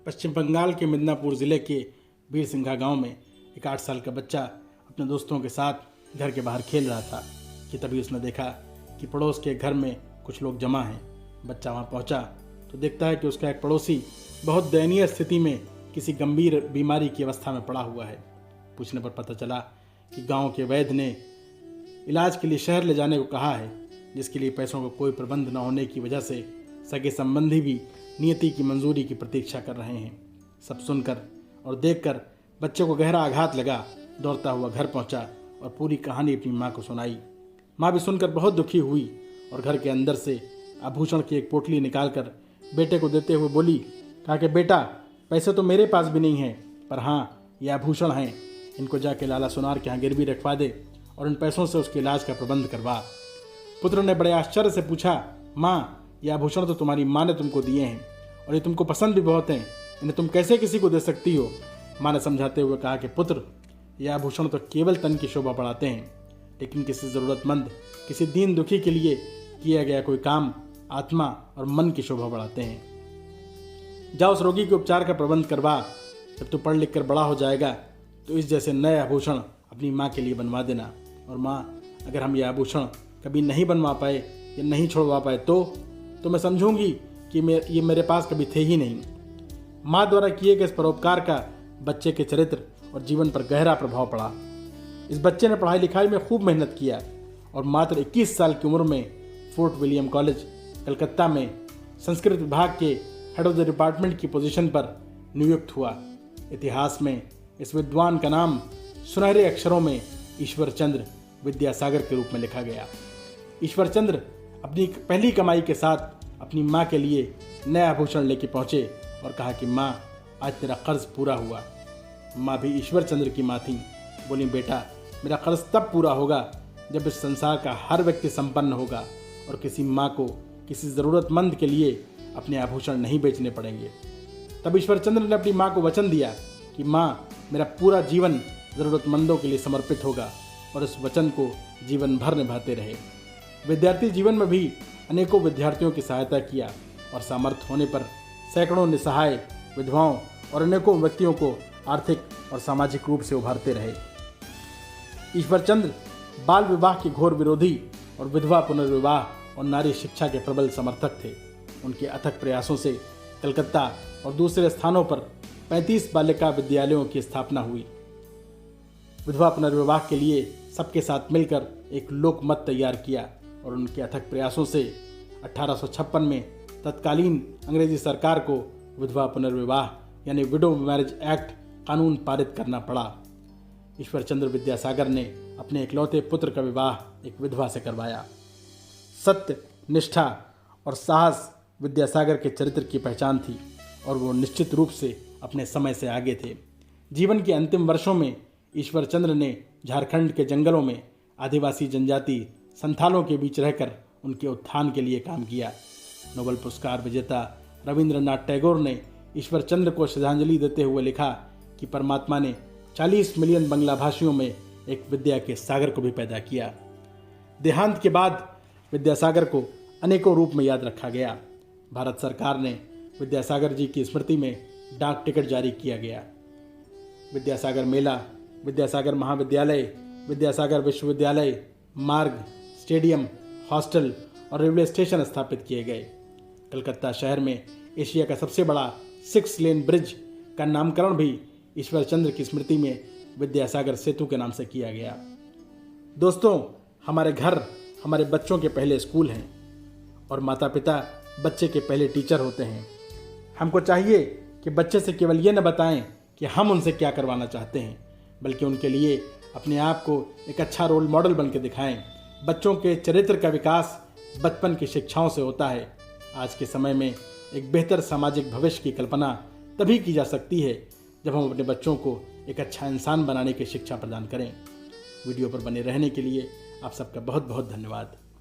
पश्चिम बंगाल के मिदनापुर ज़िले के बीरसिंघा गांव में एक 8 साल का बच्चा अपने दोस्तों के साथ घर के बाहर खेल रहा था कि तभी उसने देखा कि पड़ोस के घर में कुछ लोग जमा हैं। बच्चा वहां पहुंचा तो देखता है कि उसका एक पड़ोसी बहुत दयनीय स्थिति में किसी गंभीर बीमारी की अवस्था में पड़ा हुआ है। पूछने पर पता चला कि गांव के वैद्य ने इलाज के लिए शहर ले जाने को कहा है, जिसके लिए पैसों का कोई प्रबंध न होने की वजह से सगे संबंधी भी नियति की मंजूरी की प्रतीक्षा कर रहे हैं। सब सुनकर और देखकर बच्चे को गहरा आघात लगा। दौड़ता हुआ घर पहुंचा और पूरी कहानी अपनी माँ को सुनाई। माँ भी सुनकर बहुत दुखी हुई और घर के अंदर से आभूषण की एक पोटली निकालकर बेटे को देते हुए बोली, कहा कि बेटा, पैसे तो मेरे पास भी नहीं हैं, पर हाँ, ये आभूषण हैं, इनको जाके लाला सुनार के यहाँ गिरवी रखवा दे और इन पैसों से उसके इलाज का प्रबंध करवा। पुत्र ने बड़े आश्चर्य से पूछा, माँ, ये आभूषण तो तुम्हारी माँ ने तुमको दिए हैं और ये तुमको पसंद भी बहुत हैं, इन्हें तुम कैसे किसी को दे सकती हो? माँ ने समझाते हुए कहा कि पुत्र, ये आभूषण तो केवल तन की शोभा बढ़ाते हैं, लेकिन किसी ज़रूरतमंद, किसी दीन दुखी के लिए किया गया कोई काम आत्मा और मन की शोभा बढ़ाते हैं। जाओ, उस रोगी के उपचार का प्रबंध करवा। जब तू पढ़ लिख कर बड़ा हो जाएगा तो इस जैसे नए आभूषण अपनी माँ के लिए बनवा देना। और माँ, अगर हम ये आभूषण कभी नहीं बनवा पाए या नहीं छोड़वा पाए तो मैं समझूंगी कि ये मेरे पास कभी थे ही नहीं। माँ द्वारा किए गए इस परोपकार का बच्चे के चरित्र और जीवन पर गहरा प्रभाव पड़ा। इस बच्चे ने पढ़ाई लिखाई में खूब मेहनत किया और मात्र 21 साल की उम्र में फोर्ट विलियम कॉलेज कलकत्ता में संस्कृत विभाग के हेड ऑफ द डिपार्टमेंट की पोजीशन पर नियुक्त हुआ। इतिहास में इस विद्वान का नाम सुनहरे अक्षरों में ईश्वर चंद्र विद्यासागर के रूप में लिखा गया। ईश्वर चंद्र अपनी पहली कमाई के साथ अपनी माँ के लिए नया आभूषण लेके पहुँचे और कहा कि माँ, आज तेरा कर्ज पूरा हुआ। माँ भी ईश्वर चंद्र की माँ थी। बोली, बेटा, मेरा कर्ज तब पूरा होगा जब इस संसार का हर व्यक्ति संपन्न होगा और किसी माँ को किसी ज़रूरतमंद के लिए अपने आभूषण नहीं बेचने पड़ेंगे। तब ईश्वर चंद्र ने अपनी माँ को वचन दिया कि माँ, मेरा पूरा जीवन ज़रूरतमंदों के लिए समर्पित होगा और इस वचन को जीवन भर निभाते रहे। विद्यार्थी जीवन में भी अनेकों विद्यार्थियों की सहायता किया और सामर्थ्य होने पर सैकड़ों निसहाय विधवाओं और अनेकों व्यक्तियों को आर्थिक और सामाजिक रूप से उभारते रहे। ईश्वर चंद्र बाल विवाह के घोर विरोधी और विधवा पुनर्विवाह और नारी शिक्षा के प्रबल समर्थक थे। उनके अथक प्रयासों से कलकत्ता और दूसरे स्थानों पर 35 बालिका विद्यालयों की स्थापना हुई। विधवा पुनर्विवाह के लिए सबके साथ मिलकर एक लोकमत तैयार किया और उनके अथक प्रयासों से 1856 में तत्कालीन अंग्रेजी सरकार को विधवा पुनर्विवाह यानी विडो मैरिज एक्ट कानून पारित करना पड़ा। ईश्वर चंद्र विद्यासागर ने अपने इकलौते पुत्र का विवाह एक विधवा से करवाया। सत्य, निष्ठा और साहस विद्यासागर के चरित्र की पहचान थी और वो निश्चित रूप से अपने समय से आगे थे। जीवन के अंतिम वर्षों में ईश्वर चंद्र ने झारखंड के जंगलों में आदिवासी जनजाति संथालों के बीच रहकर उनके उत्थान के लिए काम किया। नोबेल पुरस्कार विजेता रविंद्रनाथ टैगोर ने ईश्वर चंद्र को श्रद्धांजलि देते हुए लिखा कि परमात्मा ने 40 मिलियन बंगला भाषियों में एक विद्या के सागर को भी पैदा किया। देहांत के बाद विद्यासागर को अनेकों रूप में याद रखा गया। भारत सरकार ने विद्यासागर जी की स्मृति में डाक टिकट जारी किया गया। विद्यासागर मेला, विद्यासागर महाविद्यालय, विद्यासागर विश्वविद्यालय, मार्ग, स्टेडियम, हॉस्टल और रेलवे स्टेशन स्थापित किए गए। कलकत्ता शहर में एशिया का सबसे बड़ा 6 लेन ब्रिज का नामकरण भी ईश्वर चंद्र की स्मृति में विद्यासागर सेतु के नाम से किया गया। दोस्तों, हमारे घर हमारे बच्चों के पहले स्कूल हैं और माता पिता बच्चे के पहले टीचर होते हैं। हमको चाहिए कि बच्चे से केवल ये न बताएं कि हम उनसे क्या करवाना चाहते हैं, बल्कि उनके लिए अपने आप को एक अच्छा रोल मॉडल बन के दिखाएं। बच्चों के चरित्र का विकास बचपन की शिक्षाओं से होता है। आज के समय में एक बेहतर सामाजिक भविष्य की कल्पना तभी की जा सकती है जब हम अपने बच्चों को एक अच्छा इंसान बनाने की शिक्षा प्रदान करें। वीडियो पर बने रहने के लिए आप सबका बहुत बहुत धन्यवाद।